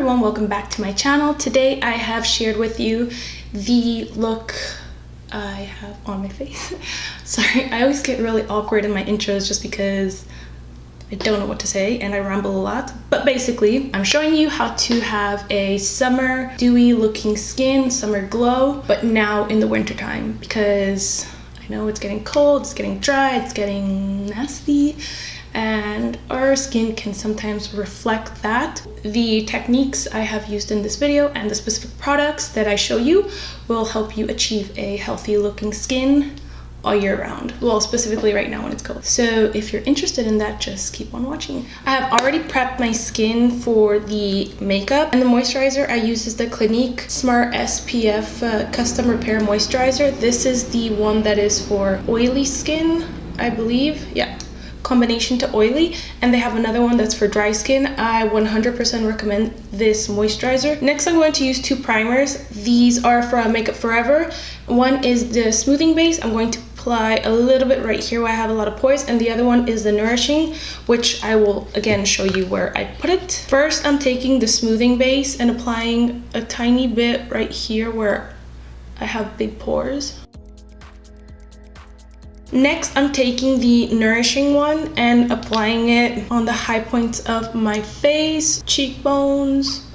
everyone, welcome back to my channel. Today I have shared with you the look I have on my face. Sorry, I always get really awkward in my intros just because I don't know what to say and I ramble a lot. But basically, I'm showing you how to have a summer dewy looking skin, summer glow, but now in the winter time, because I know it's getting cold, it's getting dry, it's getting nasty, and our skin can sometimes reflect that. The techniques I have used in this video and the specific products that I show you will help you achieve a healthy looking skin all year round. Well, specifically right now when it's cold. So if you're interested in that, just keep on watching. I have already prepped my skin for the makeup, and the moisturizer I use is the Clinique Smart SPF Custom Repair Moisturizer. This is the one that is for oily skin, I believe. Yeah, combination to oily, and they have another one that's for dry skin. I 100% recommend this moisturizer. Next, I'm going to use two primers. These are from Makeup Forever. One is the smoothing base. I'm going to apply a little bit right here where I have a lot of pores, and the other one is the Nourishing, which I will again show you where I put it. First, I'm taking the smoothing base and applying a tiny bit right here where I have big pores. Next, I'm taking the Nourishing one and applying it on the high points of my face, cheekbones,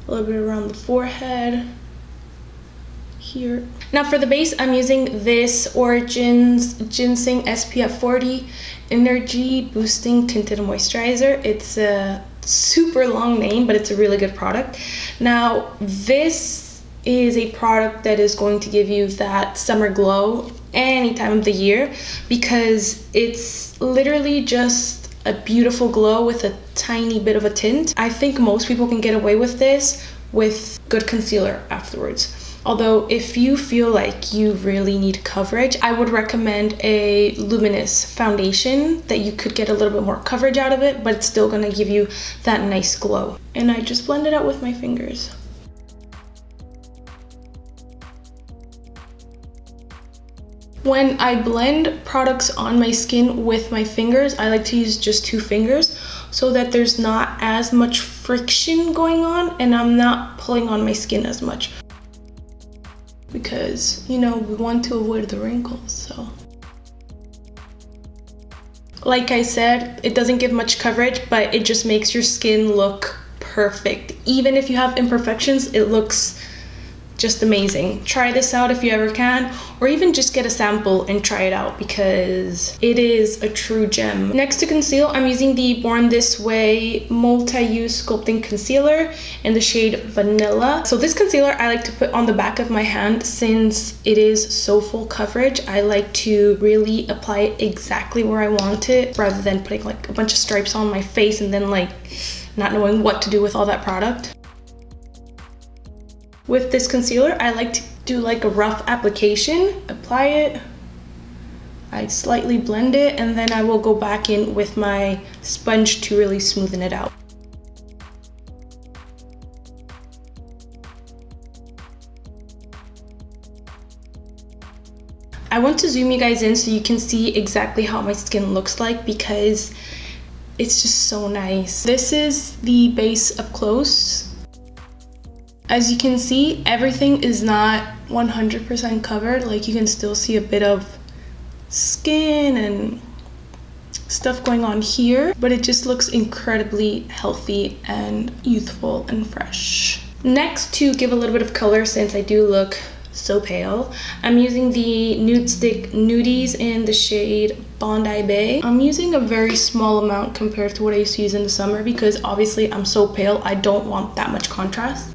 a little bit around the forehead, here. Now for the base, I'm using this Origins Ginzing SPF 40 Energy Boosting Tinted Moisturizer. It's a super long name, but it's a really good product. Now, this is a product that is going to give you that summer glow any time of the year, because it's literally just a beautiful glow with a tiny bit of a tint. I think most people can get away with this with good concealer afterwards. Although if you feel like you really need coverage, I would recommend a luminous foundation that you could get a little bit more coverage out of it, but it's still gonna give you that nice glow. And I just blend it out with my fingers. When I blend products on my skin with my fingers, I like to use just two fingers so that there's not as much friction going on and I'm not pulling on my skin as much. Because, you know, we want to avoid the wrinkles, so. Like I said, it doesn't give much coverage, but it just makes your skin look perfect. Even if you have imperfections, it looks just amazing. Try this out if you ever can, or even just get a sample and try it out because it is a true gem. Next, to conceal, I'm using the Born This Way multi-use sculpting concealer in the shade Vanilla. So this concealer I like to put on the back of my hand since it is so full coverage. I like to really apply it exactly where I want it rather than putting like a bunch of stripes on my face and then like not knowing what to do with all that product. With this concealer, I like to do like a rough application, apply it, I slightly blend it, and then I will go back in with my sponge to really smoothen it out. I want to zoom you guys in so you can see exactly how my skin looks like because it's just so nice. This is the base up close. As you can see, everything is not 100% covered. Like, you can still see a bit of skin and stuff going on here, but it just looks incredibly healthy and youthful and fresh. Next, to give a little bit of color, since I do look so pale, I'm using the Nudestix Nudies in the shade Bondi Bay. I'm using a very small amount compared to what I used to use in the summer because obviously I'm so pale, I don't want that much contrast.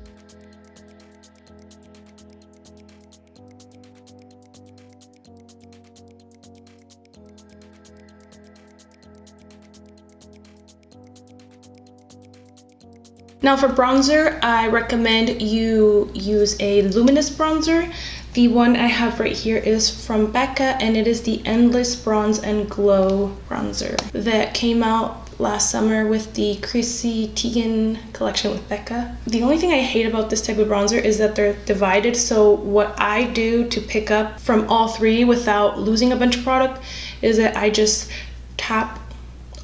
Now for bronzer, I recommend you use a luminous bronzer. The one I have right here is from Becca, and it is the Endless Bronze and Glow bronzer that came out last summer with the Chrissy Teigen collection with Becca. The only thing I hate about this type of bronzer is that they're divided, so what I do to pick up from all three without losing a bunch of product is that I just tap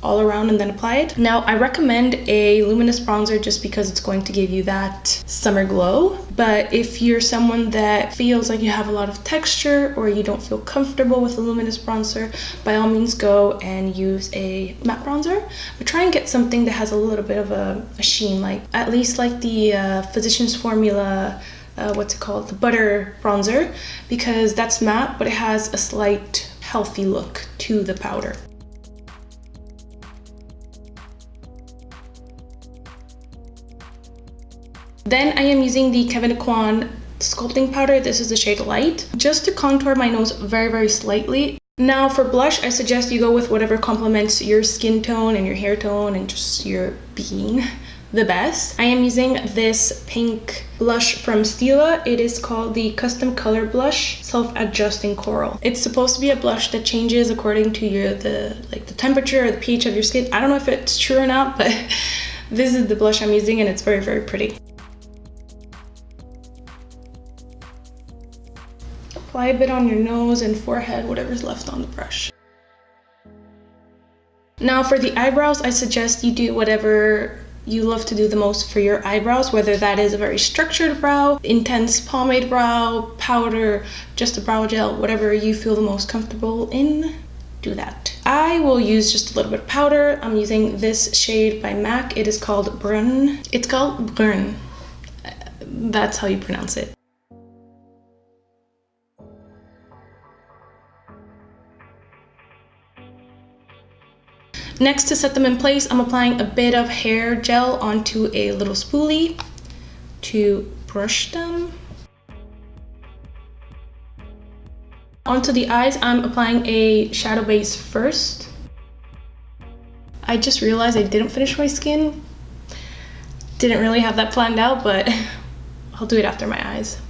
all around and then apply it. Now, I recommend a luminous bronzer just because it's going to give you that summer glow. But if you're someone that feels like you have a lot of texture or you don't feel comfortable with a luminous bronzer, by all means go and use a matte bronzer. But try and get something that has a little bit of a sheen, like at least like the Physicians Formula, what's it called? The butter bronzer, because that's matte, but it has a slight healthy look to the powder. Then I am using the Kevyn Aucoin sculpting powder. This is the shade Light, just to contour my nose very, very slightly. Now for blush, I suggest you go with whatever complements your skin tone and your hair tone and just your being the best. I am using this pink blush from Stila. It is called the Custom Color Blush Self-Adjusting Coral. It's supposed to be a blush that changes according to the temperature or the pH of your skin. I don't know if it's true or not, but this is the blush I'm using and it's very, very pretty. Apply a bit on your nose and forehead, whatever's left on the brush. Now for the eyebrows, I suggest you do whatever you love to do the most for your eyebrows, whether that is a very structured brow, intense pomade brow, powder, just a brow gel, whatever you feel the most comfortable in, do that. I will use just a little bit of powder. I'm using this shade by MAC. It is called Brun. It's called Brun. That's how you pronounce it. Next, to set them in place, I'm applying a bit of hair gel onto a little spoolie to brush them. Onto the eyes, I'm applying a shadow base first. I just realized I didn't finish my skin. Didn't really have that planned out, but I'll do it after my eyes.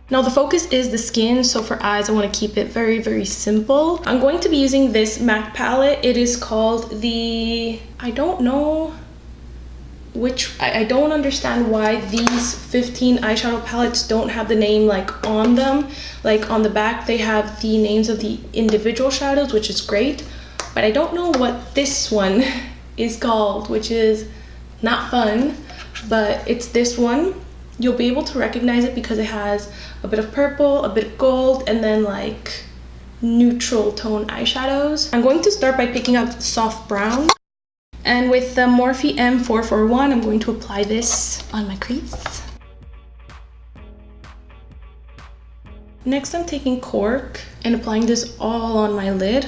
Now the focus is the skin, so for eyes I want to keep it very, very simple. I'm going to be using this MAC palette. It is called the, I don't know which, I don't understand why these 15 eyeshadow palettes don't have the name like on them. Like on the back they have the names of the individual shadows, which is great. But I don't know what this one is called, which is not fun, but it's this one. You'll be able to recognize it because it has a bit of purple, a bit of gold, and then like neutral tone eyeshadows. I'm going to start by picking up soft brown. And with the Morphe M441, I'm going to apply this on my crease. Next, I'm taking Cork and applying this all on my lid.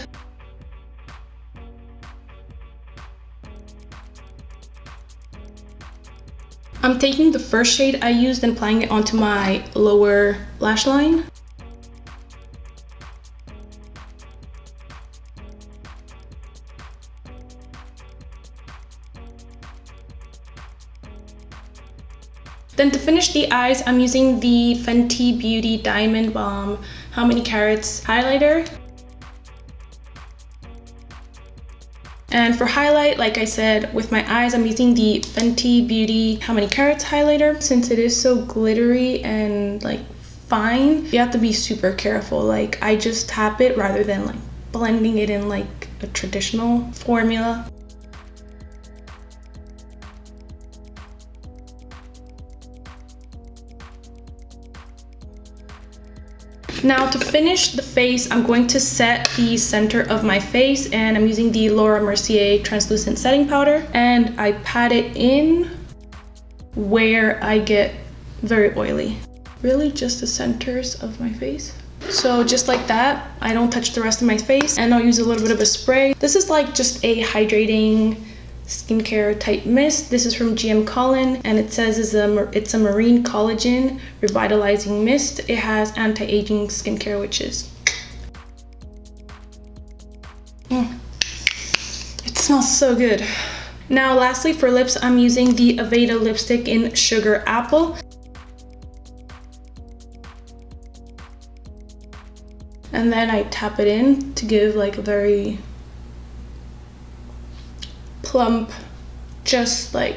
I'm taking the first shade I used and applying it onto my lower lash line. Then to finish the eyes, I'm using the Fenty Beauty Diamond Balm How Many Carats highlighter. And for highlight, like I said, with my eyes, I'm using the Fenty Beauty How Many Carats highlighter. Since it is so glittery and like fine, you have to be super careful. Like I just tap it rather than like blending it in like a traditional formula. Now to finish the face, I'm going to set the center of my face, and I'm using the Laura Mercier translucent setting powder, and I pat it in where I get very oily. Really just the centers of my face. So just like that, I don't touch the rest of my face, and I'll use a little bit of a spray. This is like just a hydrating skincare type mist. This is from Collin, and it says it's a marine collagen revitalizing mist. It has anti-aging skincare, which is it smells so good. Now lastly, for lips, I'm using the Aveda lipstick in Sugar Apple, and then I tap it in to give like a very plump, just like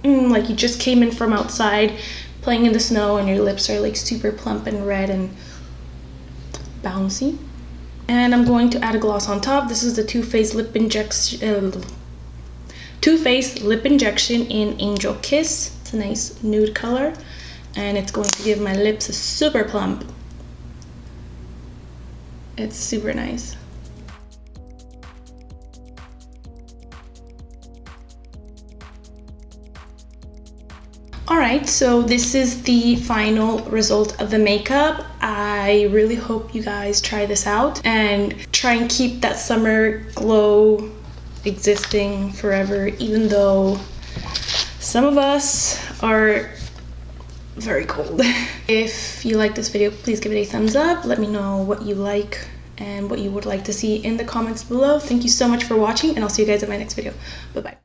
you just came in from outside playing in the snow and your lips are like super plump and red and bouncy. And I'm going to add a gloss on top. This is the Too Faced Lip Injection in Angel Kiss. It's a nice nude color, and it's going to give my lips a super plump. It's super nice. Alright, so this is the final result of the makeup. I really hope you guys try this out and try and keep that summer glow existing forever, even though some of us are very cold. If you like this video, please give it a thumbs up. Let me know what you like and what you would like to see in the comments below. Thank you so much for watching, and I'll see you guys in my next video. Bye-bye.